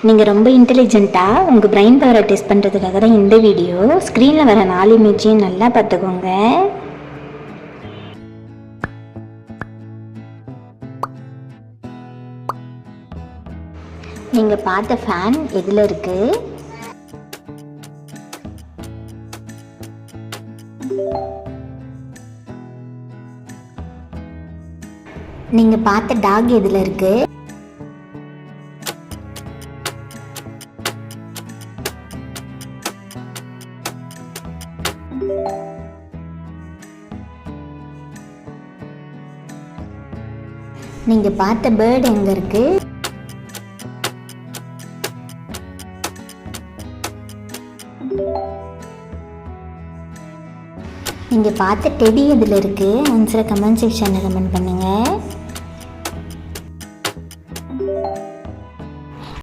நீங்கள் ரொம்ப இன்டெலிஜென்ட்டாக உங்கள் பிரெயின் பவரை டெஸ்ட் பண்ணுறதுக்காக தான் இந்த வீடியோ. ஸ்க்ரீனில் வர 4 இமேஜையும் நல்லா பார்த்துக்கோங்க. நீங்கள் பார்த்த ஃபேன் எதில் இருக்குது? நீங்கள் பார்த்த டாக் எதில் இருக்குது? நீங்கள் பார்த்த பேர்டு எங்கே இருக்குது? நீங்கள் பார்த்த டெடி எதில் இருக்குது? ஆன்சரை கமெண்ட் செக்ஷனில் கமெண்ட் பண்ணுங்கள்.